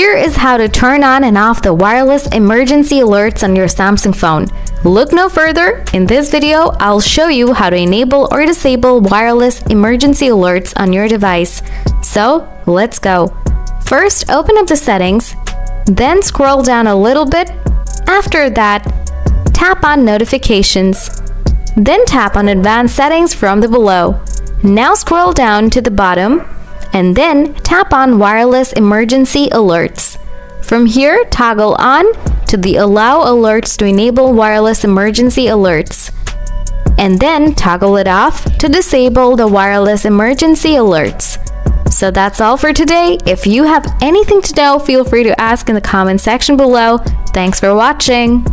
Here is how to turn on and off the wireless emergency alerts on your Samsung phone. Look no further. In this video, I'll show you how to enable or disable wireless emergency alerts on your device. So, let's go. First, open up the settings, then scroll down a little bit. After that, tap on notifications. Then tap on advanced settings from the below. Now scroll down to the bottom and then tap on wireless emergency alerts. From here, toggle on to the allow alerts to enable wireless emergency alerts. And then toggle it off to disable the wireless emergency alerts. So that's all for today. If you have anything to know, feel free to ask in the comment section below. Thanks for watching.